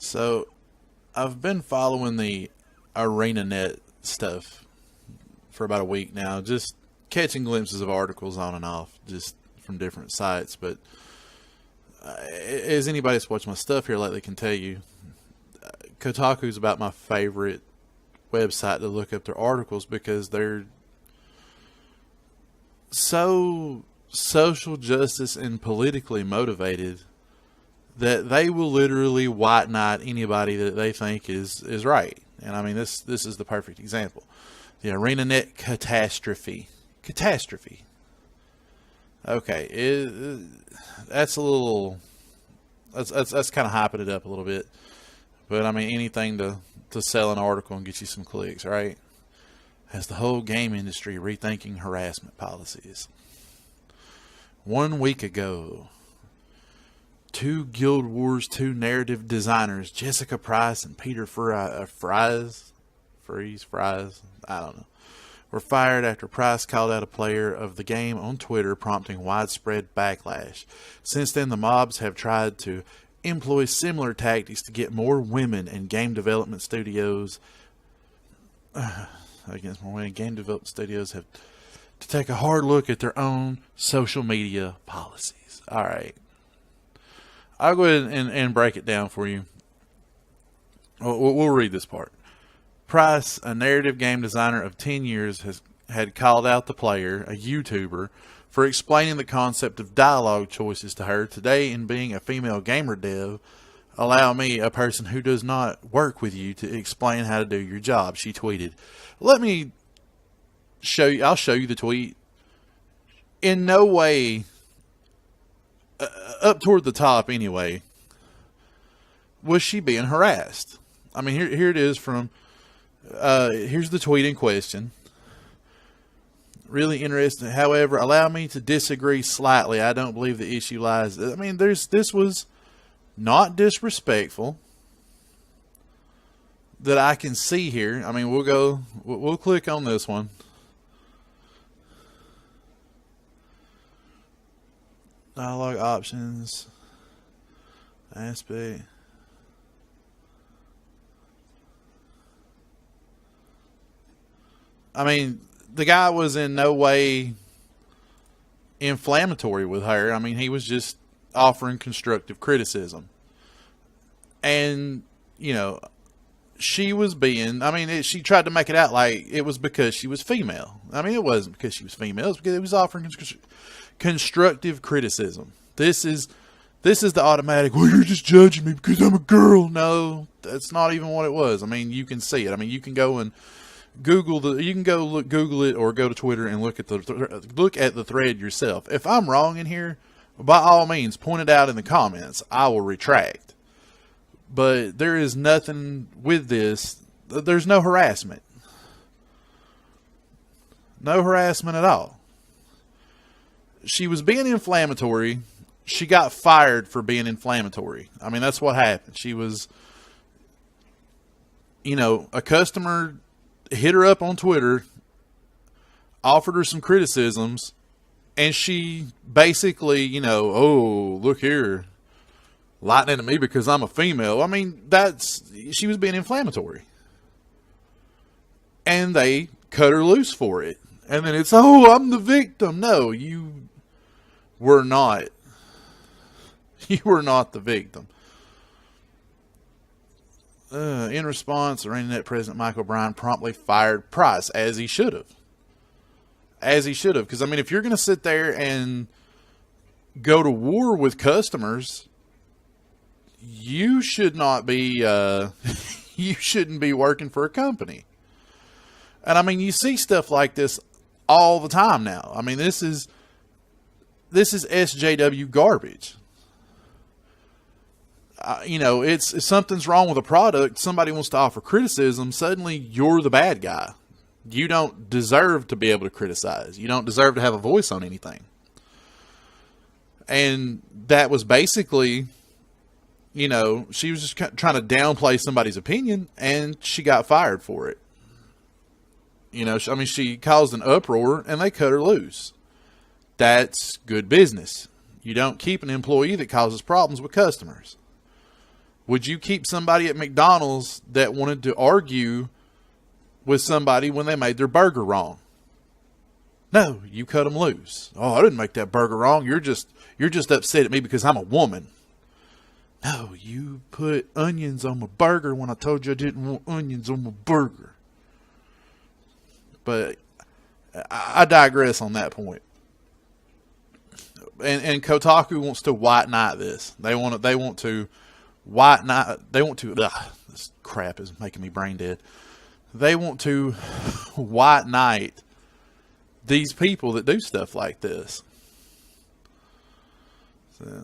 So I've been following the ArenaNet stuff for about a week now, just catching glimpses of articles on and off, just from different sites. But as anybody that's watched my stuff here lately can tell you, Kotaku's about my favorite website to look up their articles because they're so social justice and politically motivated that they will literally white knight anybody that they think is right. And I mean, this is the perfect example. The ArenaNet catastrophe. Okay, that's a little. That's kind of hyping it up a little bit. But I mean, anything to sell an article and get you some clicks, right? Has the whole game industry rethinking harassment policies. 1 week ago, 2 Guild Wars 2 narrative designers, Jessica Price and Peter Fries, I don't know, were fired after Price called out a player of the game on Twitter, prompting widespread backlash. Since then, the mobs have tried to employ similar tactics to get more women in game development studios. Game development studios have to take a hard look at their own social media policies. All right. I'll go ahead and break it down for you. We'll read this part. Price, a narrative game designer of 10 years, had called out the player, a YouTuber, for explaining the concept of dialogue choices to her. Today, in being a female gamer dev, allow me, a person who does not work with you, to explain how to do your job, she tweeted. Let me show you. I'll show you the tweet. In no way, up toward the top anyway, was she being harassed. I mean, here it is from, here's the tweet in question. Really interesting. However, allow me to disagree slightly. I don't believe the issue lies. I mean, this was not disrespectful that I can see here. I mean, we'll click on this one. Dialogue options, aspect. I mean, the guy was in no way inflammatory with her. I mean, he was just offering constructive criticism. And, you know, she was being, I mean, she tried to make it out like it was because she was female. I mean, it wasn't because she was female. It was because it was offering constructive criticism. This is the automatic, well, you're just judging me because I'm a girl. No, that's not even what it was. I mean, you can see it. I mean, you can go and Google it or go to Twitter and look at the thread yourself. If I'm wrong in here, by all means, point it out in the comments. I will retract. But there is nothing with this. There's no harassment. No harassment at all. She was being inflammatory. She got fired for being inflammatory. I mean, that's what happened. She was, a customer hit her up on Twitter, offered her some criticisms, and she basically, oh, look here, lightning at me because I'm a female. I mean, she was being inflammatory. And they cut her loose for it. And then it's, oh, I'm the victim. No, you were not. You were not the victim. In response, ArenaNet President Michael Bryan promptly fired Price, as he should have. Because, I mean, if you're going to sit there and go to war with customers, you should not be, you shouldn't be working for a company. And, I mean, you see stuff like this all the time now. I mean, this is SJW garbage. If something's wrong with a product, somebody wants to offer criticism, suddenly you're the bad guy. You don't deserve to be able to criticize. You don't deserve to have a voice on anything. And that was basically, she was just trying to downplay somebody's opinion, and she got fired for it. She caused an uproar, and they cut her loose. That's good business. You don't keep an employee that causes problems with customers. Would you keep somebody at McDonald's that wanted to argue with somebody when they made their burger wrong? No, you cut them loose. Oh, I didn't make that burger wrong. You're just upset at me because I'm a woman. No, you put onions on my burger when I told you I didn't want onions on my burger. But I digress on that point. And Kotaku wants to white knight this. They want to white knight. They want to. This crap is making me brain dead. They want to white knight these people that do stuff like this. So.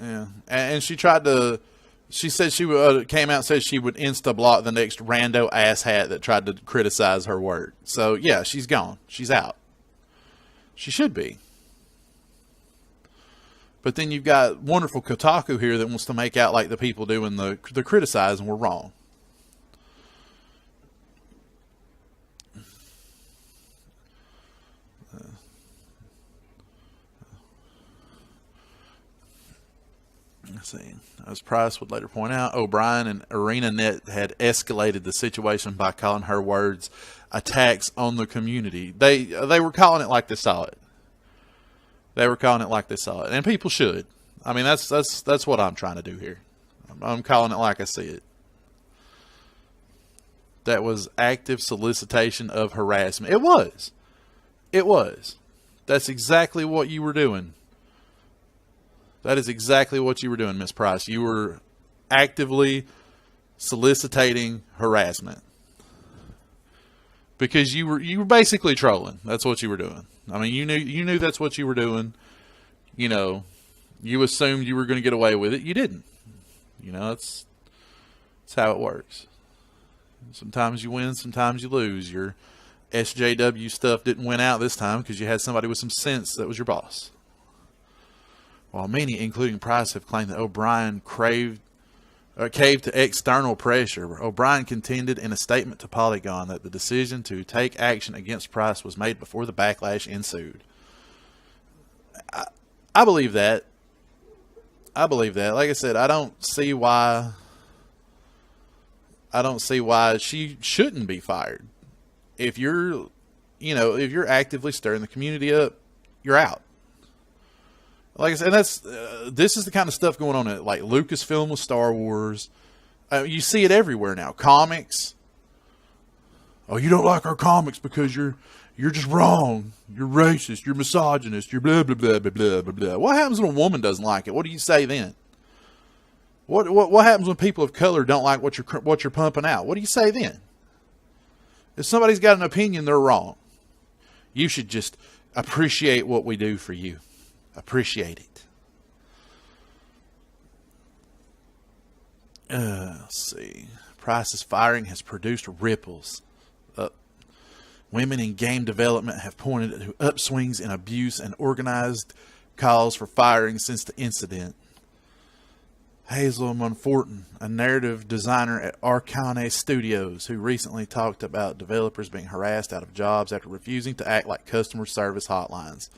Yeah, and she tried to. She said she came out and said she would insta block the next rando asshat that tried to criticize her work. So yeah, she's gone. She's out. She should be. But then you've got wonderful Kotaku here that wants to make out like the people doing the criticizing were wrong. Let's see. As Price would later point out, O'Brien and ArenaNet had escalated the situation by calling her words attacks on the community. They were calling it like they saw it. They were calling it like they saw it, and people should. I mean, that's what I'm trying to do here. I'm calling it like I see it. That was active solicitation of harassment. It was. It was. That's exactly what you were doing. That is exactly what you were doing, Miss Price. You were actively soliciting harassment because you were basically trolling. That's what you were doing. I mean, you knew that's what you were doing. You know, you assumed you were going to get away with it. You didn't. You know, that's how it works. Sometimes you win, sometimes you lose. Your SJW stuff didn't win out this time because you had somebody with some sense that was your boss. While many, including Price, have claimed that O'Brien caved to external pressure, O'Brien contended in a statement to Polygon that the decision to take action against Price was made before the backlash ensued. I believe that. I believe that. Like I said, I don't see why she shouldn't be fired. If you're actively stirring the community up, you're out. Like I said, this is the kind of stuff going on at like Lucasfilm with Star Wars. You see it everywhere now. Comics. Oh, you don't like our comics because you're just wrong. You're racist. You're misogynist. You're blah blah blah blah blah blah blah. What happens when a woman doesn't like it? What do you say then? What happens when people of color don't like what you're pumping out? What do you say then? If somebody's got an opinion, they're wrong. You should just appreciate what we do for you. Appreciate it. Let's see. Price's firing has produced ripples. Women in game development have pointed to upswings in abuse and organized calls for firing since the incident. Hazel Monforton, a narrative designer at Arcane Studios, who recently talked about developers being harassed out of jobs after refusing to act like customer service hotlines.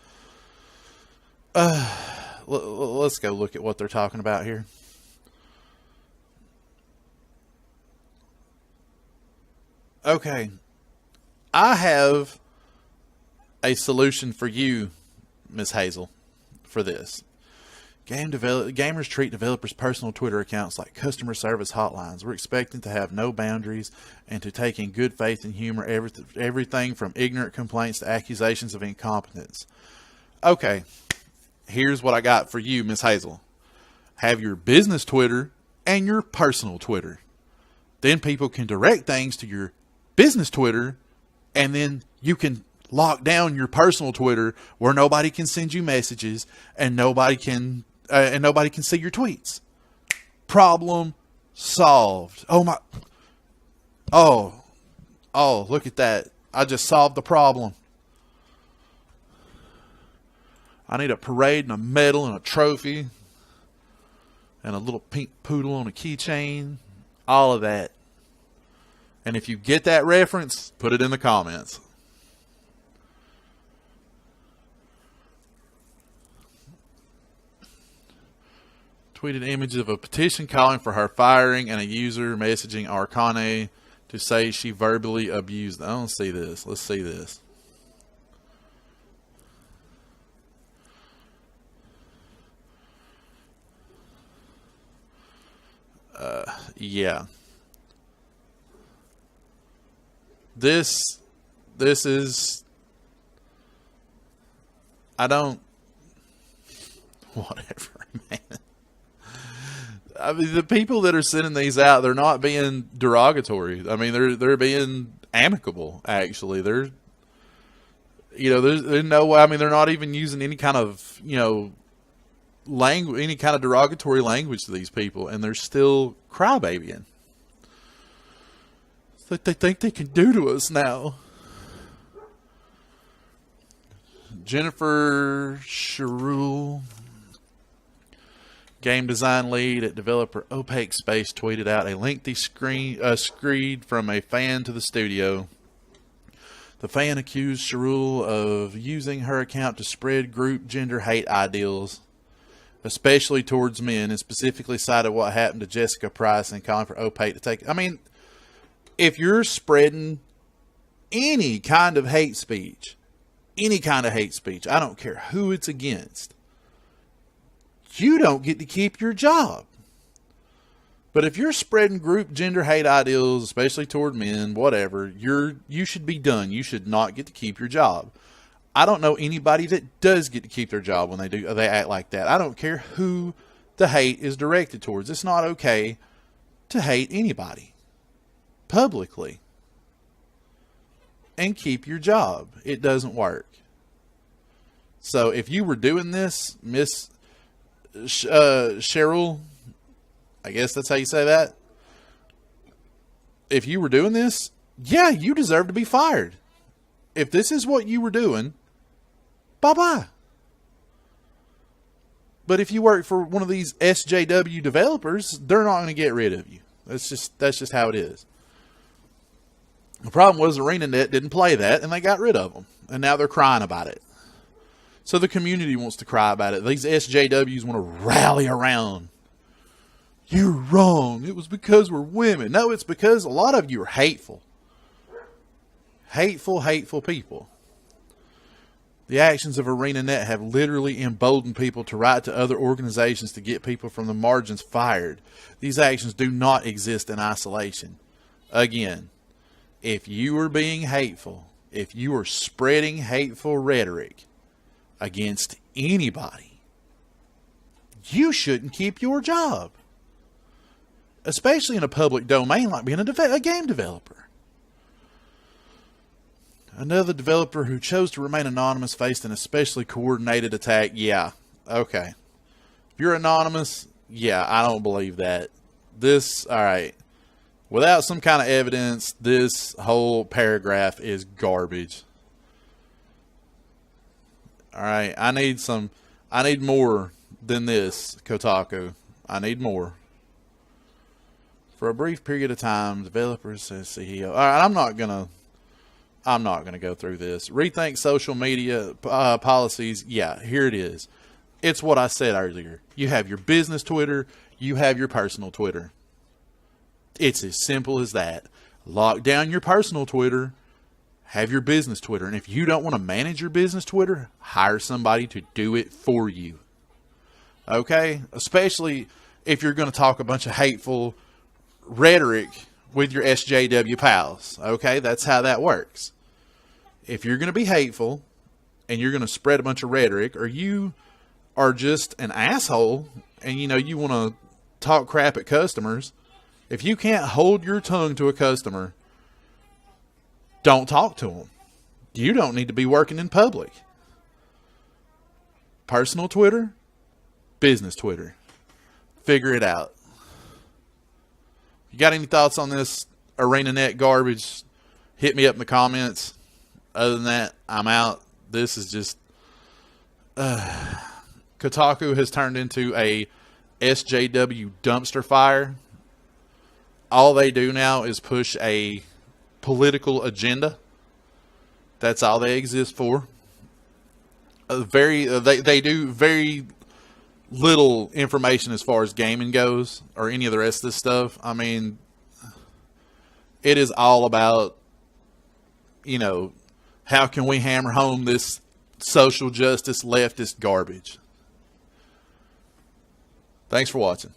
Let's go look at what they're talking about here. Okay. I have a solution for you, Miss Hazel, for this. Gamers treat developers' personal Twitter accounts like customer service hotlines. We're expecting to have no boundaries and to take in good faith and humor everything from ignorant complaints to accusations of incompetence. Okay. Here's what I got for you, Miss Hazel. Have your business Twitter and your personal Twitter. Then people can direct things to your business Twitter, and then you can lock down your personal Twitter where nobody can send you messages and nobody can see your tweets. Problem solved. Oh, look at that. I just solved the problem. I need a parade and a medal and a trophy and a little pink poodle on a keychain. All of that. And if you get that reference, put it in the comments. Tweeted images of a petition calling for her firing and a user messaging Arcane to say she verbally abused. I don't see this. Let's see this. Yeah. This is, I don't, whatever, man. I mean, the people that are sending these out, they're not being derogatory. I mean, they're being amicable, actually. They're, there's no way, I mean, they're not even using any kind of, language, any kind of derogatory language to these people, and they're still crybabying. It's like they think they can do to us now. Jennifer Sherul, game design lead at developer Opaque Space, tweeted out a lengthy screed from a fan to the studio. The fan accused Sherul of using her account to spread group gender hate ideals, especially towards men, and specifically cited what happened to Jessica Price and calling for Opaque to take. I mean, if you're spreading any kind of hate speech, I don't care who it's against, you don't get to keep your job. But if you're spreading group gender hate ideals, especially toward men, whatever, you should be done. You should not get to keep your job. I don't know anybody that does get to keep their job when they act like that. I don't care who the hate is directed towards. It's not okay to hate anybody publicly and keep your job. It doesn't work. So if you were doing this, Miss Cheryl, I guess that's how you say that. If you were doing this, yeah, you deserve to be fired. If this is what you were doing, bye-bye. But if you work for one of these SJW developers, they're not going to get rid of you. That's just how it is. The problem was ArenaNet didn't play that, and they got rid of them. And now they're crying about it. So the community wants to cry about it. These SJWs want to rally around. You're wrong. It was because we're women. No, it's because a lot of you are hateful. Hateful people. The actions of ArenaNet have literally emboldened people to write to other organizations to get people from the margins fired. These actions do not exist in isolation. Again, if you are being hateful, if you are spreading hateful rhetoric against anybody, you shouldn't keep your job. Especially in a public domain like being a game developer. Another developer who chose to remain anonymous faced an especially coordinated attack. Yeah, okay. If you're anonymous, yeah, I don't believe that. Alright. Without some kind of evidence, this whole paragraph is garbage. Alright, I need more than this, Kotaku. I need more. For a brief period of time, developers says CEO. All right, I'm not gonna go through this. Rethink social media policies. Yeah, here it is. It's what I said earlier. You have your business Twitter. You have your personal Twitter. It's as simple as that. Lock down your personal Twitter. Have your business Twitter. And if you don't want to manage your business Twitter, hire somebody to do it for you. Okay? Especially if you're going to talk a bunch of hateful rhetoric with your SJW pals. Okay, that's how that works. If you're going to be hateful and you're going to spread a bunch of rhetoric, or you are just an asshole and you want to talk crap at customers, if you can't hold your tongue to a customer, don't talk to them. You don't need to be working in public. Personal Twitter, business Twitter. Figure it out. You got any thoughts on this ArenaNet garbage? Hit me up in the comments. Other than that, I'm out. This is just... Kotaku has turned into a SJW dumpster fire. All they do now is push a political agenda. That's all they exist for. They do very little information as far as gaming goes or any of the rest of this stuff. I mean, it is all about, you know, how can we hammer home this social justice leftist garbage? Thanks for watching.